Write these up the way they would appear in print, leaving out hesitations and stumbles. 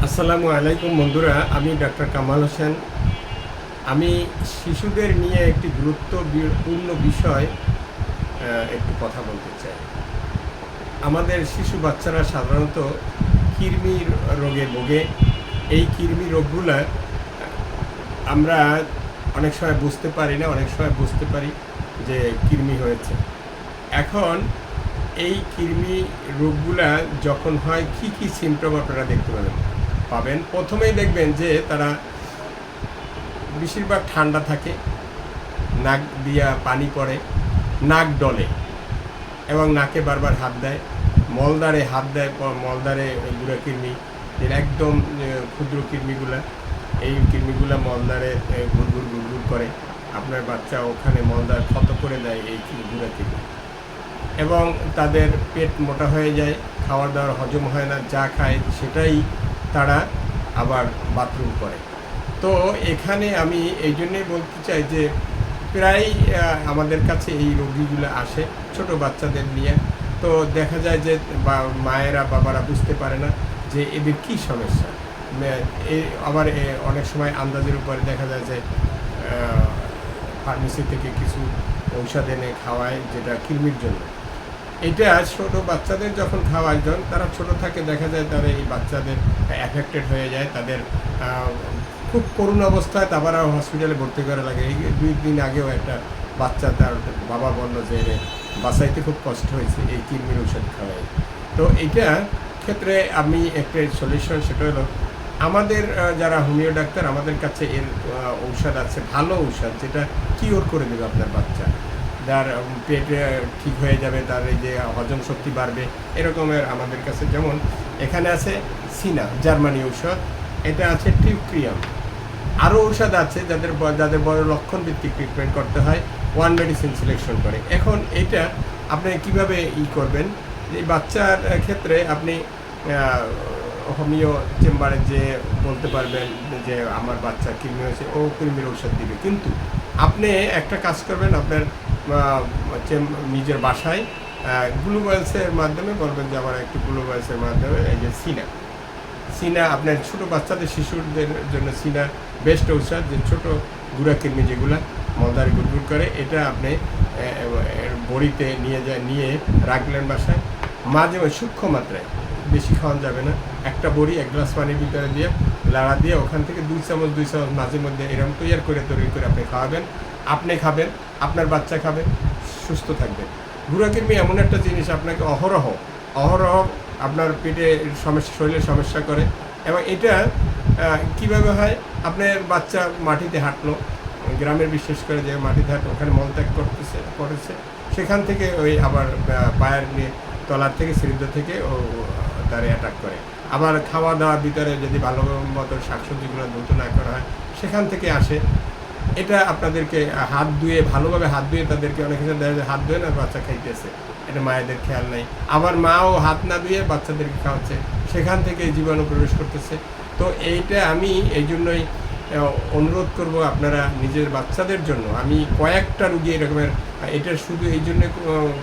আসসালামু আলাইকুম বন্ধুরা, আমি ডাক্তার কামাল হোসেন। আমি শিশুদের নিয়ে একটি গুরুত্বপূর্ণ বিষয় একটু কথা বলতে চাই। আমাদের শিশু বাচ্চারা সাধারণত কৃমি রোগে ভোগে। এই কৃমি রোগগুলা আমরা অনেক সময় বুঝতে পারি না, অনেক সময় বুঝতে পারি যে কৃমি হয়েছে। এখন এই কৃমি রোগগুলা যখন হয়, কি কি সিমটম আপনারা দেখতে পাবেন। প্রথমেই দেখবেন যে তারা বেশিরভাগ ঠান্ডা থাকে, নাক দিয়া পানি পড়ে, নাক ডলে এবং নাকে বারবার হাত দেয়, মলদ্বারে হাত দেয়, মলদ্বারে গুঁড়া কৃমি, যেটা একদম ক্ষুদ্র কৃমিগুলা, এই কৃমিগুলা মলদ্বারে ঘুরঘুর ঘুরঘুর করে। আপনার বাচ্চা ওখানে মলদ্বার ক্ষত করে দেয় এই গুঁড়া কৃমি, এবং তাদের পেট মোটা হয়ে যায়, খাওয়ার দাওয়ার হজম হয় না, যা খায় সেটাই তারা আবার বাথরুম করে। তো এখানে আমি এই জন্যই বলতে চাই যে প্রায় আমাদের কাছে এই রোগীগুলো আসে ছোট বাচ্চাদের নিয়ে। তো দেখা যায় যে মায়েরা বাবারা বুঝতে পারে না যে এদের কী সমস্যা। আবার অনেক সময় আন্দাজের উপরে দেখা যায় যে ফার্মেসি থেকে কিছু ঔষধ এনে খাওয়ায়, যেটা কৃমির জন্য। এটা ছোট বাচ্চাদের যখন খাওয়ায়, যখন তারা ছোট থাকে, দেখা যায় তারা এই বাচ্চাদের অ্যাফেক্টেড হয়ে যায়, তাদের খুব করুণ অবস্থায় তারপর হসপিটালে ভর্তি করা লাগে। এই 2 দিন আগেও একটা বাচ্চা, তার বাবা বললো যে বাঁচাইতে খুব কষ্ট হয়েছে এই কৃমির ঔষধ খাওয়াই। তো এইটা ক্ষেত্রে আমি একটা সলিউশন, সেটা হলো আমাদের যারা হোমিও ডাক্তার, আমাদের কাছে এর ঔষধ আছে, ভালো ঔষধ, যেটা কিওর করে দেবে আপনার বাচ্চা, যার পেট ঠিক হয়ে যাবে, তার এই যে হজম শক্তি বাড়বে, এরকমের আমাদের কাছে। যেমন এখানে আছে সিনা, জার্মানি ঔষধ, এটা আছে টিউক্রিয়াম, আরও ঔষধ আছে যাদের বড় লক্ষণ ভিত্তিক ট্রিটমেন্ট করতে হয়, ওয়ান মেডিসিন সিলেকশন করে। এখন এটা আপনি কিভাবে করবেন, এই বাচ্চার ক্ষেত্রে আপনি হোমিও চেম্বারে যে বলতে পারবেন যে আমার বাচ্চা কৃমি হয়েছে, ও কৃমির ঔষধ দিবে। কিন্তু আপনি একটা কাজ করবেন, আপনার নিজের বাসায় গ্লুকোজের মাধ্যমে বলবেন যে আমার একটু গ্লুকোজের মাধ্যমে এই যে সিনা আপনার ছোটো বাচ্চাদের, শিশুদের জন্য সিনা বেস্ট ঔষধ, যে ছোটো গুঁড়া কৃমি যেগুলো মলদ্বারে গুড়গুড় করে, এটা আপনি বড়িতে নিয়ে রাখলেন বাসায়। মাঝে মাঝে সূক্ষ্ম মাত্রায়, বেশি খাওয়ানো যাবে না, একটা বড়ি 1 গ্লাস পানির ভিতরে দিয়ে লাড়া দিয়ে ওখান থেকে 2 চামচ মাঝে মধ্যে এরকম তৈরি করে আপনি খাওয়াবেন। আপনি খাবেন, আপনার বাচ্চা খাবে, সুস্থ থাকবেন। গুঁড়া কৃমি এমন একটা জিনিস, আপনাকে অহরহ আপনার পেটে সমস্যা, শরীরে সমস্যা করে। এবং এটা কিভাবে হয়, আপনার বাচ্চা মাটিতে হাঁটলো, গ্রামের বিশেষ করে যে মাটিতে হাঁটলো, ওখানে মলত্যাগ করেছে, সেখান থেকে ওই আবার পায়ের তলার থেকে, শরীর থেকে ও তার অ্যাটাক করে। আবার খাওয়া দাওয়ার ভিতরে যদি ভালো মতো শাকসবজিগুলো দ্রুত না করা হয়, সেখান থেকে আসে। এটা আপনাদেরকে ভালোভাবে হাত ধুয়ে, তাদেরকে অনেক ক্ষেত্রে দেখা যায় হাত ধুয়ে না বাচ্চা খাইতেছে, এটা মায়েদের খেয়াল নাই। আবার মাও হাত না ধুয়ে বাচ্চাদেরকে খাওয়াচ্ছে, সেখান থেকে জীবাণু প্রবেশ করতেছে। তো এইটা আমি এই জন্যই অনুরোধ করব, আপনারা নিজের বাচ্চাদের জন্য। আমি কয়েকটা রুগী এরকমের, এটা শুধু এই জন্য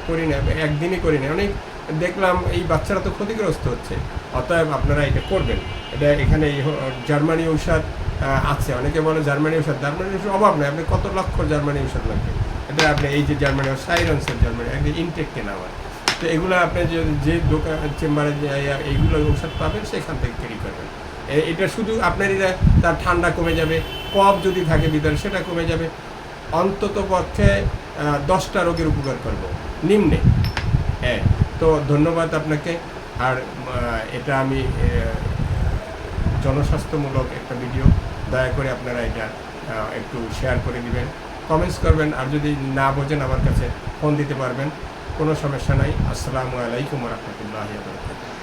করি না, একদিনই করি না, অনেক দেখলাম এই বাচ্চারা তো ক্ষতিগ্রস্ত হচ্ছে। অতএব আপনারা এটা করবেন। এটা এখানে জার্মানি ঔষধ আছে, অনেকে বলে জার্মানি ঔষধ অভাব নেই, আপনি কত লক্ষ জার্মানি ঔষধ লাগবে। এটা আপনি এই যে জার্মানি সাইরন্সের জার্মানি একদিন ইনটেক কেনা হয়। তো এগুলো আপনি যে দোকান চেম্বারে এইগুলো ঔষধ পাবেন, সেখান থেকে ক্যারি করবেন। এটা শুধু আপনার তার ঠান্ডা কমে যাবে, কফ যদি থাকে ভিতরে সেটা কমে যাবে, অন্তত পক্ষে 10টা রোগের উপকার করব নিম্নে। হ্যাঁ, তো ধন্যবাদ আপনাকে। আর এটা আমি জনস্বাস্থ্যমূলক একটা ভিডিও, দয়া করে আপনারা এটা একটু শেয়ার করে দিবেন, কমেন্টস করবেন। আর যদি না বোঝেন আমার কাছে ফোন দিতে পারবেন, কোনো সমস্যা নাই। আসসালামু আলাইকুম ওয়া রাহমাতুল্লাহি ওয়া বারাকাতুহু।